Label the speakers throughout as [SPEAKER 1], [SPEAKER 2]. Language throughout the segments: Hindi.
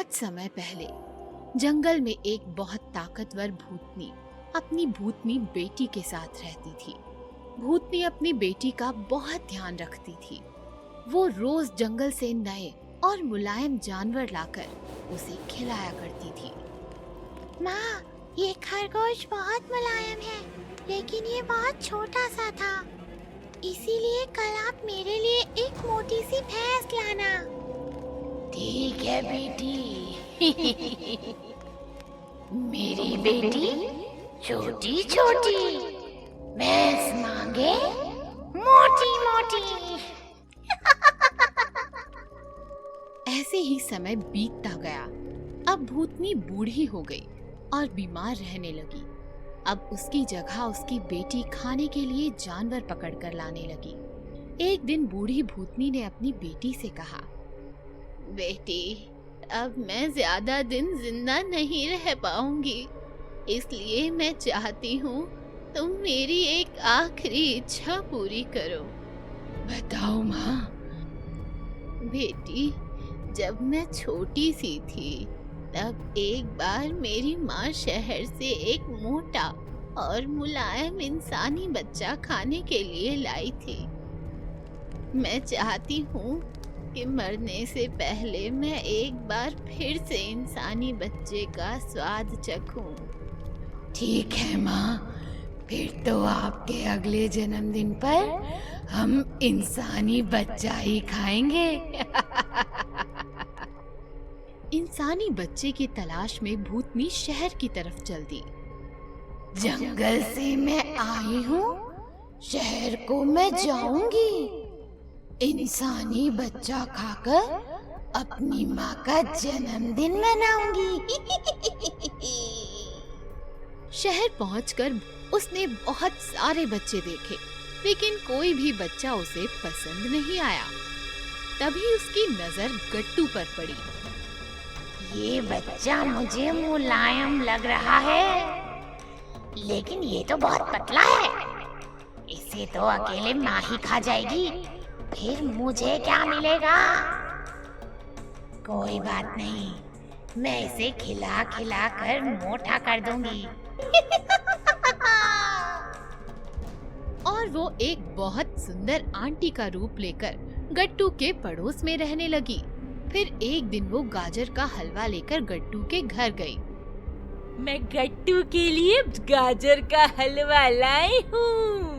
[SPEAKER 1] बहुत समय पहले जंगल में एक बहुत ताकतवर भूतनी अपनी भूतनी बेटी के साथ रहती थी। भूतनी अपनी बेटी का बहुत ध्यान रखती थी। वो रोज जंगल से नए और मुलायम जानवर लाकर उसे खिलाया करती थी। माँ, ये खरगोश बहुत मुलायम है, लेकिन ये बहुत छोटा सा था। इसीलिए कल आप मेरे लिए एक मोटी सी भैंस लाना।
[SPEAKER 2] ठीक है बेटी। मेरी बेटी छोटी छोटी, भैंस मांगे मोटी मोटी।
[SPEAKER 1] ऐसे ही समय बीतता गया। अब भूतनी बूढ़ी हो गई और बीमार रहने लगी। अब उसकी जगह उसकी बेटी खाने के लिए जानवर पकड़ कर लाने लगी। एक दिन बूढ़ी भूतनी ने अपनी बेटी से कहा, बेटी, अब मैं ज्यादा दिन जिंदा नहीं रह पाऊंगी, इसलिए मैं चाहती हूँ तुम मेरी एक आखिरी इच्छा पूरी करो।
[SPEAKER 2] बताओ माँ।
[SPEAKER 1] बेटी, जब मैं छोटी सी थी तब एक बार मेरी माँ शहर से एक मोटा और मुलायम इंसानी बच्चा खाने के लिए लाई थी। मैं चाहती हूँ कि मरने से पहले मैं एक बार फिर से इंसानी बच्चे का स्वाद चखूं।
[SPEAKER 2] ठीक है माँ, फिर तो आपके अगले जन्मदिन पर हम इंसानी बच्चा ही खाएंगे।
[SPEAKER 1] इंसानी बच्चे की तलाश में भूतनी शहर की तरफ चल दी।
[SPEAKER 2] जंगल से मैं आई हूँ, शहर को मैं जाऊंगी। इंसानी बच्चा खाकर अपनी माँ का जन्मदिन मनाऊंगी।
[SPEAKER 1] शहर पहुंचकर उसने बहुत सारे बच्चे देखे, लेकिन कोई भी बच्चा उसे पसंद नहीं आया। तभी उसकी नजर गट्टू पर पड़ी।
[SPEAKER 2] ये बच्चा मुझे मुलायम लग रहा है, लेकिन ये तो बहुत पतला है। इसे तो अकेले माँ ही खा जाएगी, फिर मुझे क्या मिलेगा? कोई बात नहीं, मैं इसे खिला खिला कर मोटा कर दूंगी।
[SPEAKER 1] और वो एक बहुत सुंदर आंटी का रूप लेकर गट्टू के पड़ोस में रहने लगी। फिर एक दिन वो गाजर का हलवा लेकर गट्टू के घर गई।
[SPEAKER 3] मैं गट्टू के लिए गाजर का हलवा लाई हूँ।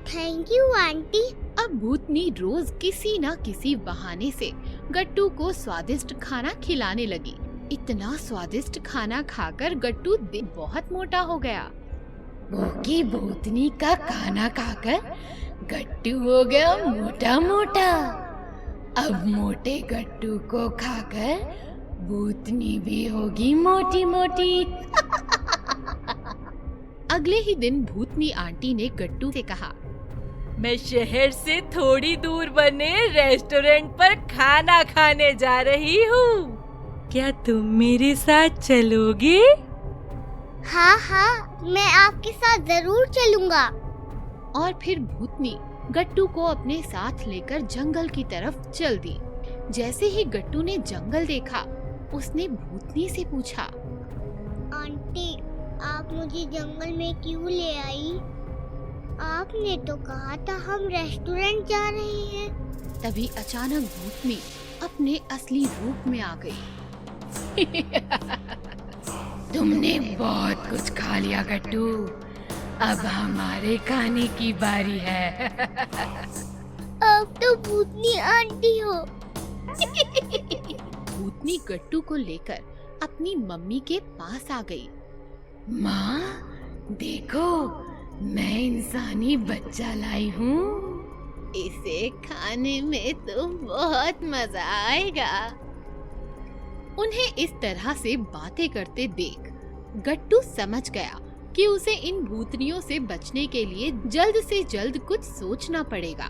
[SPEAKER 4] Thank you aunty.
[SPEAKER 1] अब भूतनी रोज किसी न किसी बहाने से गट्टू को स्वादिष्ट खाना खिलाने लगी। इतना स्वादिष्ट खाना खाकर गट्टू बहुत मोटा हो गया।
[SPEAKER 2] भूखी भूतनी का खाना खाकर गट्टू हो गया मोटा मोटा। अब मोटे गट्टू को खाकर भूतनी भी होगी मोटी मोटी।
[SPEAKER 1] अगले ही दिन भूतनी आंटी ने गट्टू से कहा,
[SPEAKER 3] मैं शहर से थोड़ी दूर बने रेस्टोरेंट पर खाना खाने जा रही हूँ। क्या तुम मेरे साथ चलोगे?
[SPEAKER 4] हाँ, मैं आपके साथ जरूर चलूंगा।
[SPEAKER 1] और फिर भूतनी गट्टू को अपने साथ लेकर जंगल की तरफ चल दी। जैसे ही गट्टू ने जंगल देखा, उसने भूतनी से पूछा,
[SPEAKER 4] आंटी, आप मुझे जंगल में क्यों ले आई? आपने तो कहा था हम रेस्टोरेंट जा रहे हैं।
[SPEAKER 1] तभी अचानक भूतनी अपने असली रूप में आ गई।
[SPEAKER 2] तुमने बहुत कुछ खा लिया गट्टू, अब हमारे खाने की बारी है।
[SPEAKER 4] अब तो भूतनी आंटी हो।
[SPEAKER 1] भूतनी गट्टू को लेकर अपनी मम्मी के पास आ गई।
[SPEAKER 2] माँ, देखो, मैं इंसानी बच्चा लाई हूँ।
[SPEAKER 1] इसे खाने में तो बहुत मजा आएगा। उन्हें इस तरह से बातें करते देख गट्टू समझ गया कि उसे इन भूतनियों से बचने के लिए जल्द से जल्द कुछ सोचना पड़ेगा।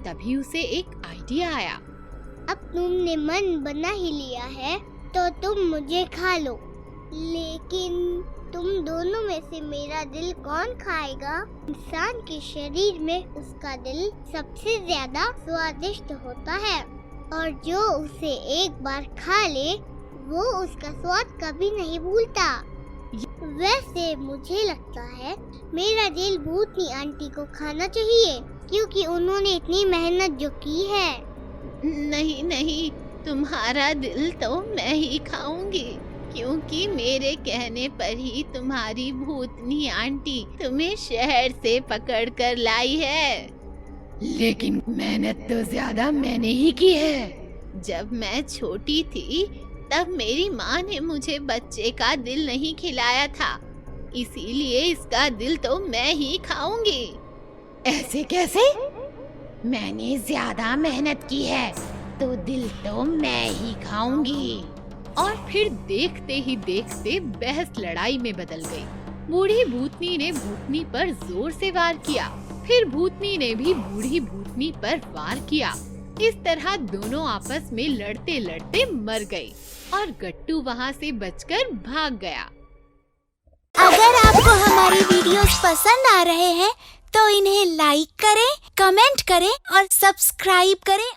[SPEAKER 1] तभी उसे एक आइडिया आया।
[SPEAKER 4] अब तुमने मन बना ही लिया है तो तुम मुझे खा लो, लेकिन तुम दोनों में से मेरा दिल कौन खाएगा? इंसान के शरीर में उसका दिल सबसे ज्यादा स्वादिष्ट होता है। और जो उसे एक बार खा ले वो उसका स्वाद कभी नहीं भूलता। वैसे मुझे लगता है मेरा दिल भूतनी आंटी को खाना चाहिए, क्योंकि उन्होंने इतनी मेहनत जो की है।
[SPEAKER 1] नहीं नहीं, तुम्हारा दिल तो मैं ही खाऊंगी, क्योंकि मेरे कहने पर ही तुम्हारी भूतनी आंटी तुम्हें शहर से पकड़ कर लाई है।
[SPEAKER 2] लेकिन मेहनत तो ज्यादा मैंने ही की है।
[SPEAKER 1] जब मैं छोटी थी तब मेरी माँ ने मुझे बच्चे का दिल नहीं खिलाया था, इसीलिए इसका दिल तो मैं ही खाऊंगी।
[SPEAKER 2] ऐसे कैसे? मैंने ज्यादा मेहनत की है तो दिल तो मैं ही खाऊंगी।
[SPEAKER 1] और फिर देखते ही देखते बहस लड़ाई में बदल गई। बूढ़ी भूतनी ने भूतनी पर जोर से वार किया, फिर भूतनी ने भी बूढ़ी भूतनी पर वार किया। इस तरह दोनों आपस में लड़ते लड़ते मर गए और गट्टू वहाँ से बचकर भाग गया।
[SPEAKER 5] अगर आपको हमारी वीडियोस पसंद आ रहे हैं तो इन्हें लाइक करें, कमेंट करें और सब्सक्राइब करें